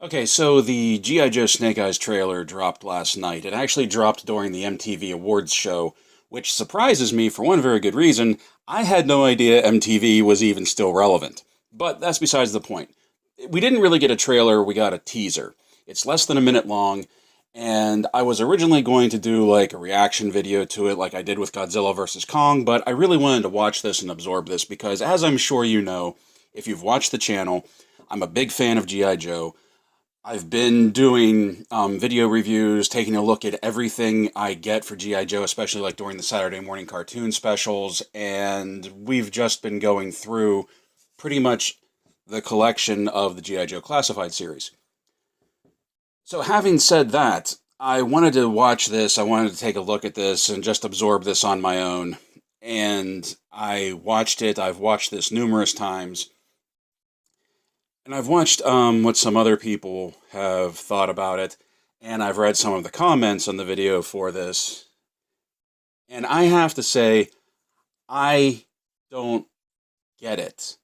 Okay, so the G.I. Joe Snake Eyes trailer dropped last night. It actually dropped during the MTV Awards show, which surprises me for one very good reason. I had no idea MTV was even still relevant. But that's besides the point. We didn't really get a trailer, we got a teaser. It's less than a minute long, and I was originally going to do like a reaction video to it like I did with Godzilla vs. Kong, but I really wanted to watch this and absorb this because, as I'm sure you know, if you've watched the channel, I'm a big fan of G.I. Joe. I've been doing video reviews, taking a look at everything I get for G.I. Joe, especially like during the Saturday morning cartoon specials, and we've just been going through pretty much the collection of the G.I. Joe Classified series. So having said that, I wanted to watch this, I wanted to take a look at this and just absorb this on my own. And I watched it, I've watched this numerous times. And I've watched what some other people have thought about it, and I've read some of the comments on the video for this. And I have to say, I don't get it.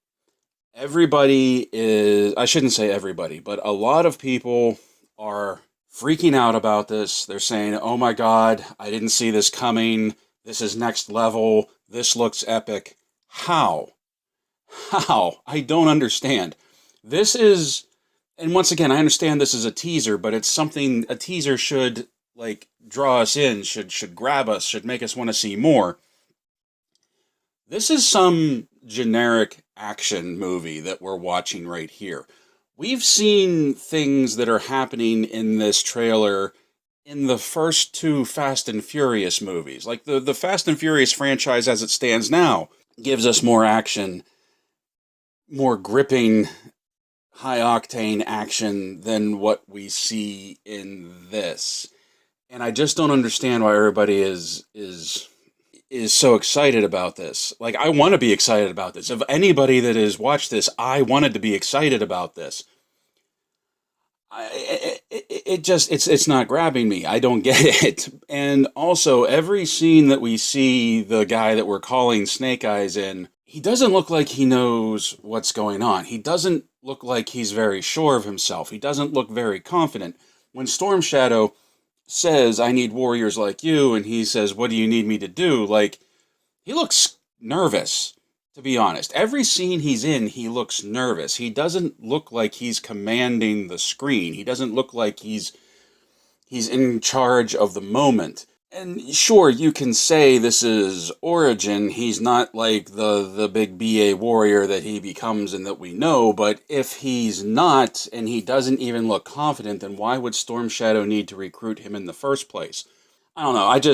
Everybody is, I shouldn't say everybody, but a lot of people are freaking out about this. They're saying, oh my God, I didn't see this coming. This is next level. This looks epic. How? How? I don't understand. This is, and once again, I understand this is a teaser, but it's something, a teaser should, like, draw us in, should grab us, should make us want to see more. This is some generic action movie that we're watching right here. We've seen things that are happening in this trailer in the first two Fast and Furious movies. Like, the Fast and Furious franchise as it stands now gives us more action, more gripping, high-octane action than what we see in this. And I just don't understand why everybody is so excited about this. Like, I want to be excited about this. Of anybody that has watched this, I wanted to be excited about this. It's not grabbing me. I don't get it. And also, every scene that we see the guy that we're calling Snake Eyes in, he doesn't look like he knows what's going on. He doesn't look like he's very sure of himself. He doesn't look very confident. When Storm Shadow says, I need warriors like you, and he says, what do you need me to do? Like, he looks nervous, to be honest. Every scene he's in, he looks nervous. He doesn't look like he's commanding the screen. He doesn't look like he's in charge of the moment. And sure, you can say this is origin. He's not like the big BA warrior that he becomes and that we know, but if he's not, and he doesn't even look confident, then why would Storm Shadow need to recruit him in the first place? I don't know,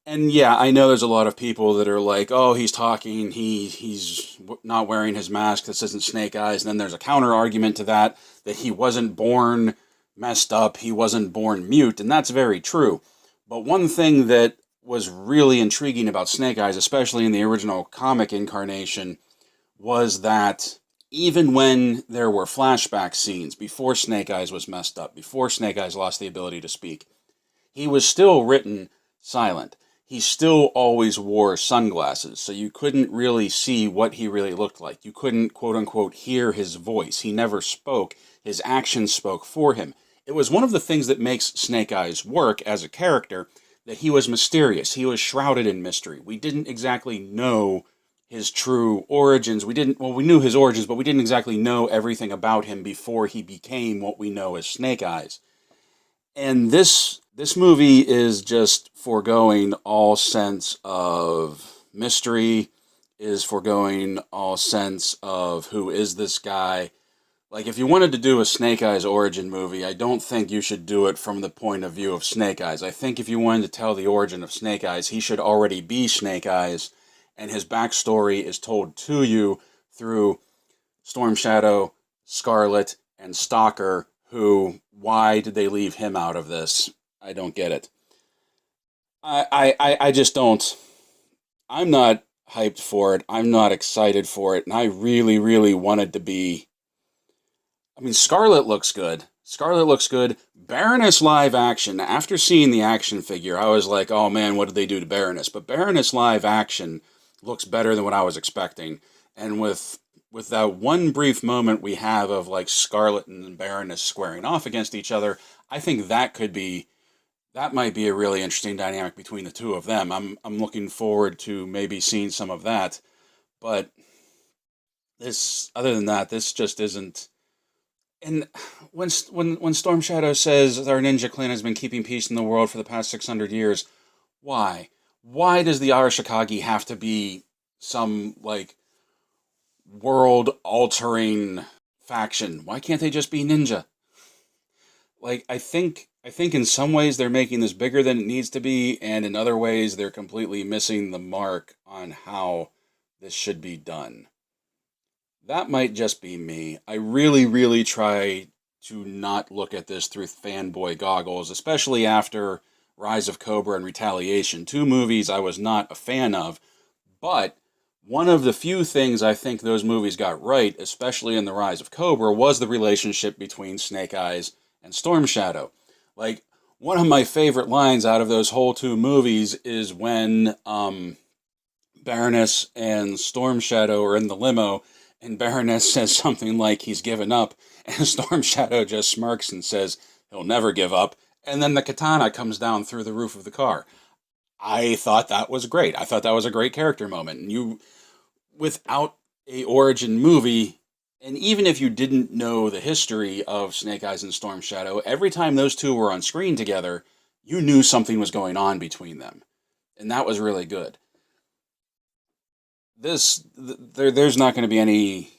and yeah, I know there's a lot of people that are like, oh, he's talking, he's not wearing his mask, this isn't Snake Eyes, and then there's a counter argument to that he wasn't born messed up, he wasn't born mute, and that's very true. But one thing that was really intriguing about Snake Eyes, especially in the original comic incarnation, was that even when there were flashback scenes, before Snake Eyes was messed up, before Snake Eyes lost the ability to speak, he was still written silent. He still always wore sunglasses, so you couldn't really see what he really looked like. You couldn't, quote-unquote, hear his voice. He never spoke. His actions spoke for him. It was one of the things that makes Snake Eyes work as a character, that he was mysterious. He was shrouded in mystery. We didn't exactly know his true origins. We knew his origins, but we didn't exactly know everything about him before he became what we know as Snake Eyes. And this movie is just foregoing all sense of mystery, is foregoing all sense of who is this guy. Like, if you wanted to do a Snake Eyes origin movie, I don't think you should do it from the point of view of Snake Eyes. I think if you wanted to tell the origin of Snake Eyes, he should already be Snake Eyes, and his backstory is told to you through Storm Shadow, Scarlet, and Stalker, who, why did they leave him out of this? I don't get it. I just don't. I'm not hyped for it. I'm not excited for it, and I really, really wanted to be. I mean, Scarlet looks good. Scarlet looks good. Baroness live action. After seeing the action figure, I was like, oh man, what did they do to Baroness? But Baroness live action looks better than what I was expecting. And with with that one brief moment we have of like Scarlet and Baroness squaring off against each other, I think that might be a really interesting dynamic between the two of them. I'm looking forward to maybe seeing some of that. But this, other than that, this just isn't. And when Storm Shadow says our ninja clan has been keeping peace in the world for the past 600 years, why? Why does the Arashikage have to be some like world altering faction? Why can't they just be ninja? Like I think in some ways they're making this bigger than it needs to be, and in other ways they're completely missing the mark on how this should be done. That might just be me. I really, really try to not look at this through fanboy goggles, especially after Rise of Cobra and Retaliation, two movies I was not a fan of, but one of the few things I think those movies got right, especially in The Rise of Cobra, was the relationship between Snake Eyes and Storm Shadow. Like, one of my favorite lines out of those whole two movies is when Baroness and Storm Shadow are in the limo, and Baroness says something like he's given up, and Storm Shadow just smirks and says he'll never give up, and then the katana comes down through the roof of the car. I thought that was great. I thought that was a great character moment. And you, without a origin movie, and even if you didn't know the history of Snake Eyes and Storm Shadow, every time those two were on screen together, you knew something was going on between them. And that was really good. There's not going to be any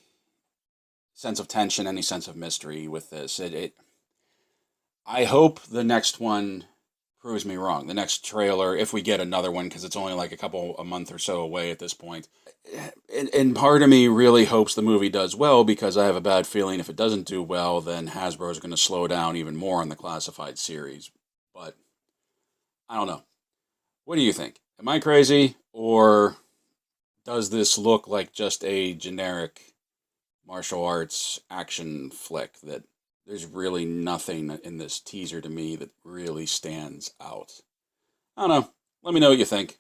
sense of tension, any sense of mystery with this. I hope the next one proves me wrong. The next trailer, if we get another one, because it's only like a month or so away at this point. And part of me really hopes the movie does well, because I have a bad feeling if it doesn't do well, then Hasbro is going to slow down even more on the classified series. But I don't know. What do you think? Am I crazy, or does this look like just a generic martial arts action flick that there's really nothing in this teaser to me that really stands out? I don't know. Let me know what you think.